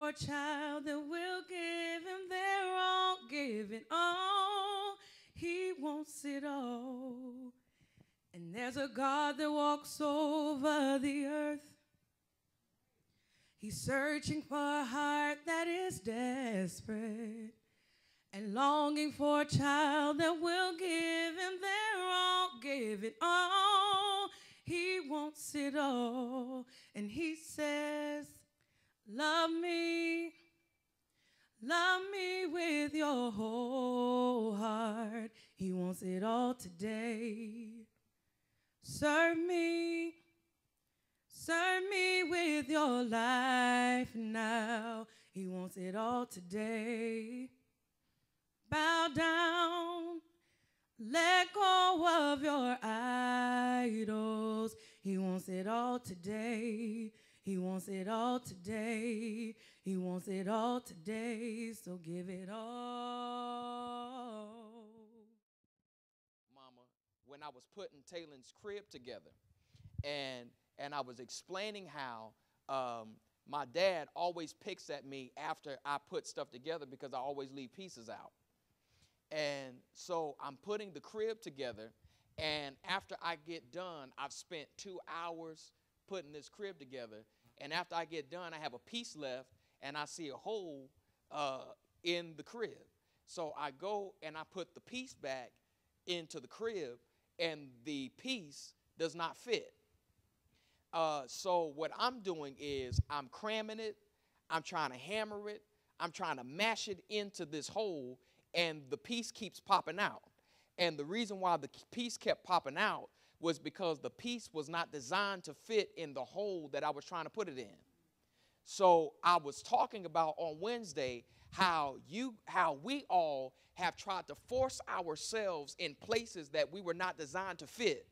For a child that will give him their all, give it all. He wants it all. And there's a God that walks over the earth. He's searching for a heart that is desperate and longing for a child that will give him their all, give it all. He wants it all. And he says, love me with your whole heart. He wants it all today. Serve me with your life now. He wants it all today. Bow down, let go of your idols. He wants it all today. He wants it all today. He wants it all today, so give it all. Mama, when I was putting Taylor's crib together, and I was explaining how my dad always picks at me after I put stuff together because I always leave pieces out. And so I'm putting the crib together, and after I get done, I've spent 2 hours putting this crib together, and after I get done, I have a piece left, and I see a hole in the crib. So I go and I put the piece back into the crib, and the piece does not fit. So what I'm doing is I'm cramming it, I'm trying to hammer it, I'm trying to mash it into this hole, and the piece keeps popping out. And the reason why the piece kept popping out was because the piece was not designed to fit in the hole that I was trying to put it in. So I was talking about on Wednesday how we all have tried to force ourselves in places that we were not designed to fit.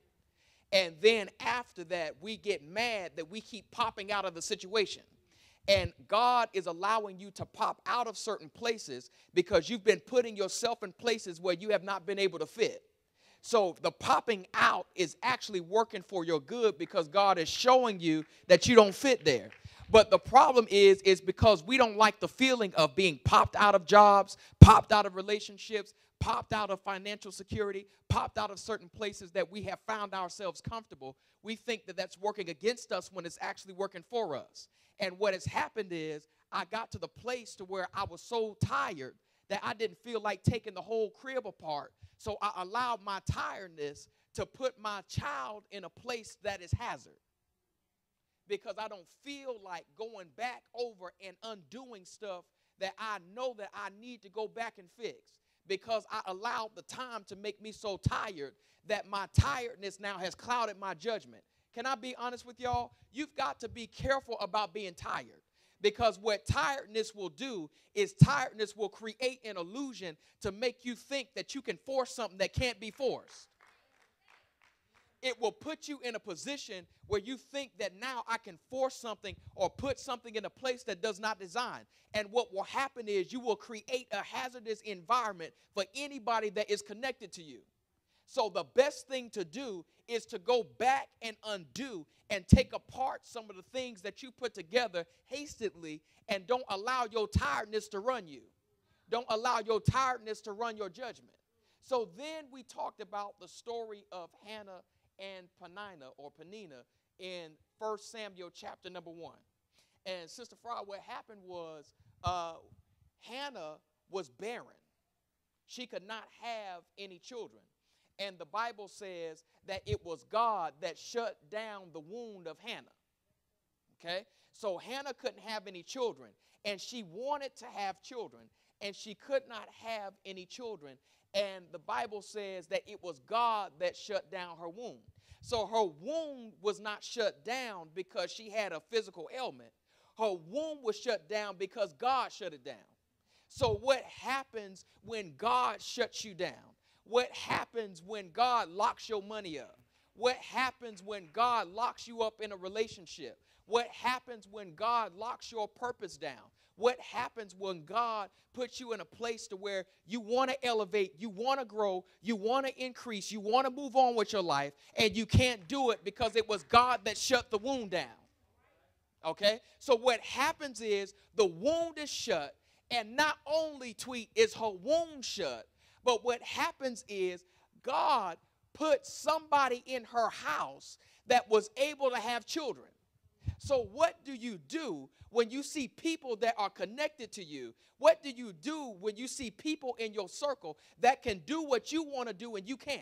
And then after that, we get mad that we keep popping out of the situation. And God is allowing you to pop out of certain places because you've been putting yourself in places where you have not been able to fit. So the popping out is actually working for your good because God is showing you that you don't fit there. But the problem is because we don't like the feeling of being popped out of jobs, popped out of relationships, popped out of financial security, popped out of certain places that we have found ourselves comfortable. We think that that's working against us when it's actually working for us. And what has happened is I got to the place to where I was so tired that I didn't feel like taking the whole crib apart. So I allowed my tiredness to put my child in a place that is hazard. Because I don't feel like going back over and undoing stuff that I know that I need to go back and fix. Because I allowed the time to make me so tired that my tiredness now has clouded my judgment. Can I be honest with y'all? You've got to be careful about being tired. Because what tiredness will do is tiredness will create an illusion to make you think that you can force something that can't be forced. It will put you in a position where you think that now I can force something or put something in a place that does not design. And what will happen is you will create a hazardous environment for anybody that is connected to you. So the best thing to do is to go back and undo and take apart some of the things that you put together hastily, and don't allow your tiredness to run you. Don't allow your tiredness to run your judgment. So then we talked about the story of Hannah and Peninnah in 1 Samuel chapter number 1. And Sister Fry, what happened was Hannah was barren. She could not have any children. And the Bible says that it was God that shut down the wound of Hannah. Okay? So Hannah couldn't have any children, and she wanted to have children, and she could not have any children. And the Bible says that it was God that shut down her womb. So her womb was not shut down because she had a physical ailment. Her womb was shut down because God shut it down. So what happens when God shuts you down? What happens when God locks your money up? What happens when God locks you up in a relationship? What happens when God locks your purpose down? What happens when God puts you in a place to where you want to elevate, you want to grow, you want to increase, you want to move on with your life, and you can't do it because it was God that shut the wound down? Okay? So what happens is the wound is shut, and not only, Tweet, is her wound shut, but what happens is God put somebody in her house that was able to have children. So what do you do when you see people that are connected to you? What do you do when you see people in your circle that can do what you want to do and you can't?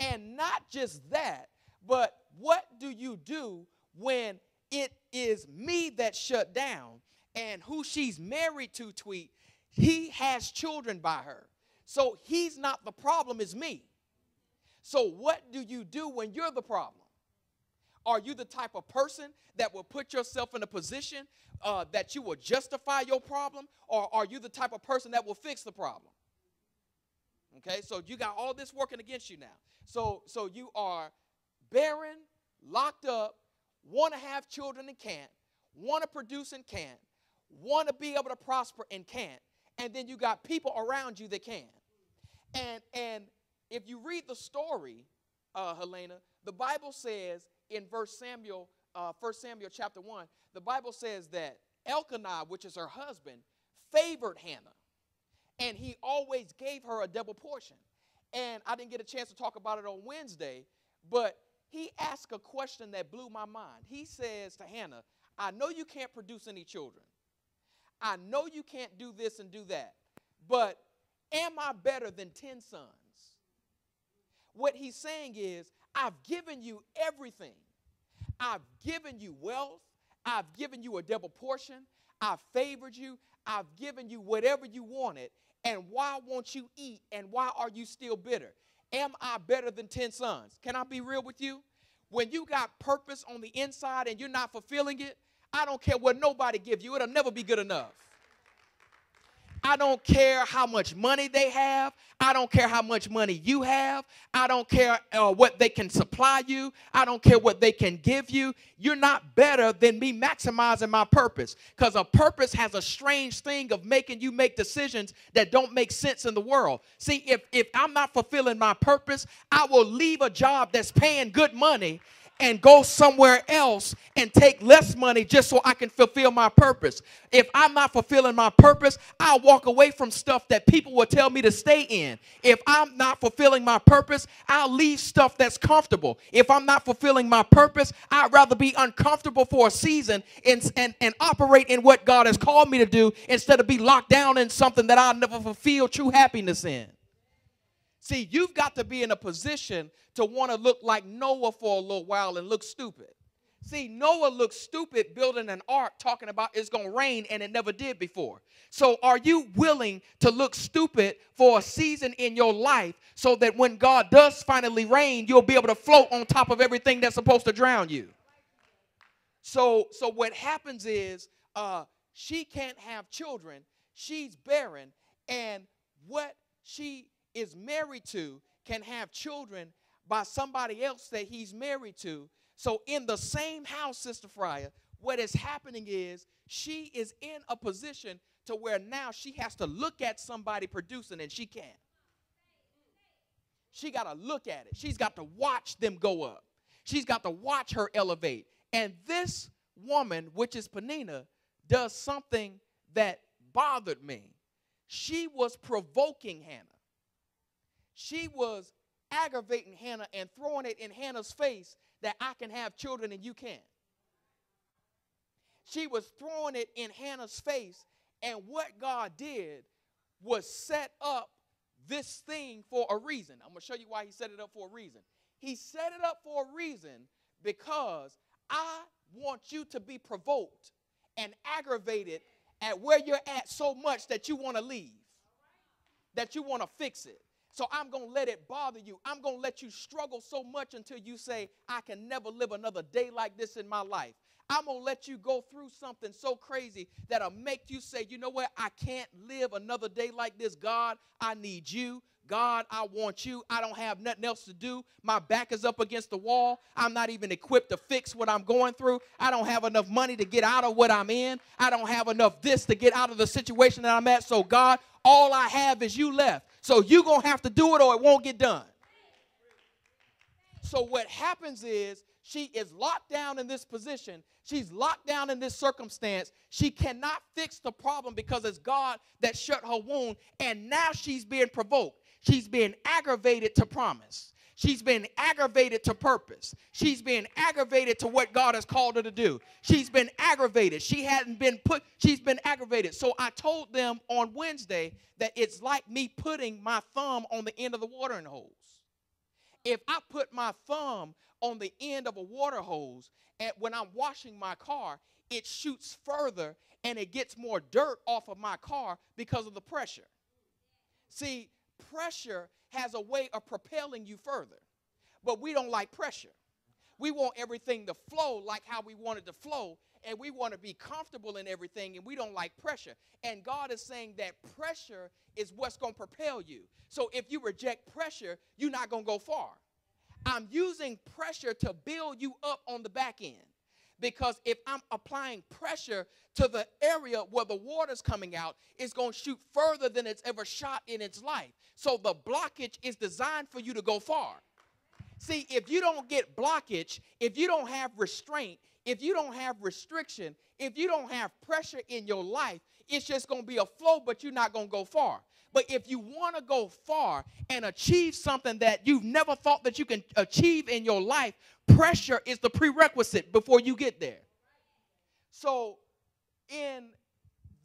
And not just that, but what do you do when it is me that shut down and who she's married to, Tweet, he has children by her. So he's not the problem, it's me. So what do you do when you're the problem? Are you the type of person that will put yourself in a position that you will justify your problem? Or are you the type of person that will fix the problem? Okay, so you got all this working against you now. So you are barren, locked up, want to have children and can't, want to produce and can't, want to be able to prosper and can't, and then you got people around you that can. And if you read the story, Helena, the Bible says in 1 Samuel chapter 1, the Bible says that Elkanah, which is her husband, favored Hannah. And he always gave her a double portion. And I didn't get a chance to talk about it on Wednesday, but he asked a question that blew my mind. He says to Hannah, I know you can't produce any children. I know you can't do this and do that. But am I better than 10 sons? What he's saying is, I've given you everything. I've given you wealth. I've given you a double portion. I've favored you. I've given you whatever you wanted. And why won't you eat? And why are you still bitter? Am I better than 10 sons? Can I be real with you? When you got purpose on the inside and you're not fulfilling it, I don't care what nobody gives you. It'll never be good enough. I don't care how much money they have. I don't care how much money you have. I don't care what they can supply you. I don't care what they can give you. You're not better than me maximizing my purpose, because a purpose has a strange thing of making you make decisions that don't make sense in the world. See, if I'm not fulfilling my purpose, I will leave a job that's paying good money and go somewhere else and take less money just so I can fulfill my purpose. If I'm not fulfilling my purpose, I'll walk away from stuff that people will tell me to stay in. If I'm not fulfilling my purpose, I'll leave stuff that's comfortable. If I'm not fulfilling my purpose, I'd rather be uncomfortable for a season and operate in what God has called me to do instead of be locked down in something that I'll never fulfill true happiness in. See, you've got to be in a position to want to look like Noah for a little while and look stupid. See, Noah looked stupid building an ark talking about it's going to rain, and it never did before. So are you willing to look stupid for a season in your life so that when God does finally rain, you'll be able to float on top of everything that's supposed to drown you? So what happens is she can't have children. She's barren, and what she is married to can have children by somebody else that he's married to. So in the same house, Sister Fryer, what is happening is she is in a position to where now she has to look at somebody producing, and she can't. She got to look at it. She's got to watch them go up. She's got to watch her elevate. And this woman, which is Penina, does something that bothered me. She was provoking Hannah. She was aggravating Hannah and throwing it in Hannah's face that I can have children and you can't. She was throwing it in Hannah's face, and what God did was set up this thing for a reason. I'm going to show you why he set it up for a reason. He set it up for a reason because I want you to be provoked and aggravated at where you're at so much that you want to leave, that you want to fix it. So I'm going to let it bother you. I'm going to let you struggle so much until you say, I can never live another day like this in my life. I'm going to let you go through something so crazy that'll make you say, you know what? I can't live another day like this. God, I need you. God, I want you. I don't have nothing else to do. My back is up against the wall. I'm not even equipped to fix what I'm going through. I don't have enough money to get out of what I'm in. I don't have enough this to get out of the situation that I'm at. So God, all I have is you left. So you're going to have to do it or it won't get done. So what happens is She is locked down in this position. She's locked down in this circumstance. She cannot fix the problem because it's God that shut her wound, and now she's being provoked. She's being aggravated to promise. She's been aggravated to purpose. She's been aggravated to what God has called her to do. She's been aggravated. She's been aggravated. So I told them on Wednesday that it's like me putting my thumb on the end of the watering hose. If I put my thumb on the end of a water hose, and when I'm washing my car, it shoots further and it gets more dirt off of my car because of the pressure. See, pressure has a way of propelling you further, but we don't like pressure. We want everything to flow like how we want it to flow, and we want to be comfortable in everything, and we don't like pressure. And God is saying that pressure is what's going to propel you. So if you reject pressure, you're not going to go far. I'm using pressure to build you up on the back end. Because if I'm applying pressure to the area where the water's coming out, it's going to shoot further than it's ever shot in its life. So the blockage is designed for you to go far. See, if you don't get blockage, if you don't have restraint, if you don't have restriction, if you don't have pressure in your life, it's just going to be a flow, but you're not going to go far. But if you want to go far and achieve something that you've never thought that you can achieve in your life, pressure is the prerequisite before you get there. So in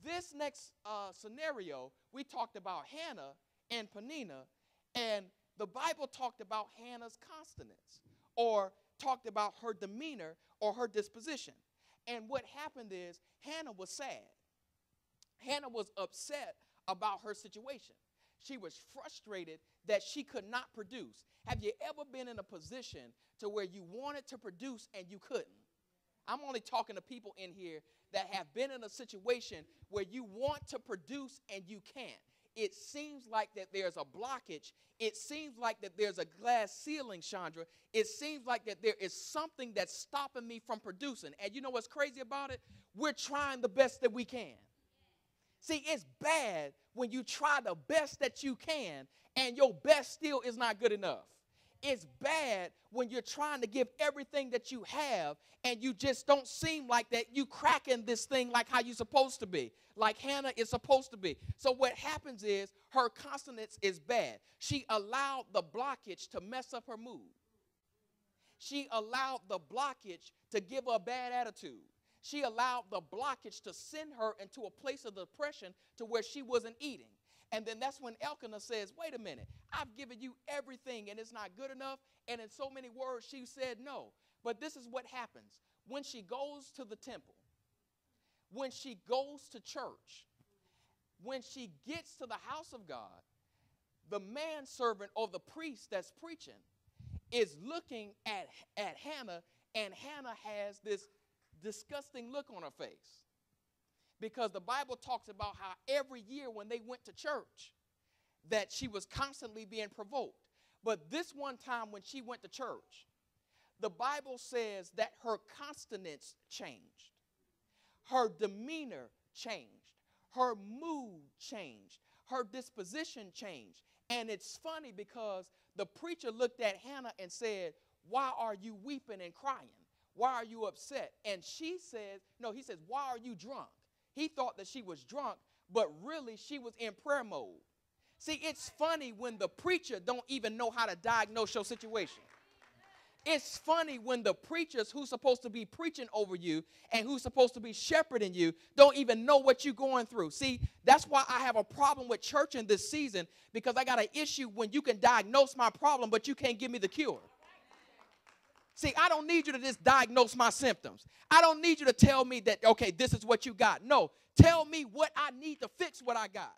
this next scenario, we talked about Hannah and Peninnah, and the Bible talked about Hannah's consonants, or talked about her demeanor or her disposition. And what happened is Hannah was sad. Hannah was upset about her situation. She was frustrated that she could not produce. Have you ever been in a position to where you wanted to produce and you couldn't? I'm only talking to people in here that have been in a situation where you want to produce and you can't. It seems like that there's a blockage. It seems like that there's a glass ceiling, Chandra. It seems like that there is something that's stopping me from producing. And you know what's crazy about it? We're trying the best that we can. See, it's bad when you try the best that you can and your best still is not good enough. It's bad when you're trying to give everything that you have and you just don't seem like that you cracking this thing like how you're supposed to be, like Hannah is supposed to be. So what happens is her consonants is bad. She allowed the blockage to mess up her mood. She allowed the blockage to give her a bad attitude. She allowed the blockage to send her into a place of depression to where she wasn't eating. And then that's when Elkanah says, wait a minute, I've given you everything and it's not good enough. And in so many words, she said no. But this is what happens. When she goes to the temple, when she goes to church, when she gets to the house of God, the manservant or the priest that's preaching is looking at Hannah, and Hannah has this disgusting look on her face. Because the Bible talks about how every year when they went to church that she was constantly being provoked. But this one time when she went to church, the Bible says that her consonants changed. Her demeanor changed. Her mood changed. Her disposition changed. And it's funny because the preacher looked at Hannah and said, why are you weeping and crying? Why are you upset? And she says, no, he says, why are you drunk? He thought that she was drunk, but really she was in prayer mode. See, it's funny when the preacher don't even know how to diagnose your situation. It's funny when the preachers who's supposed to be preaching over you and who's supposed to be shepherding you don't even know what you're going through. See, that's why I have a problem with church in this season, because I got an issue when you can diagnose my problem, but you can't give me the cure. See, I don't need you to just diagnose my symptoms. I don't need you to tell me that, okay, this is what you got. No, tell me what I need to fix what I got.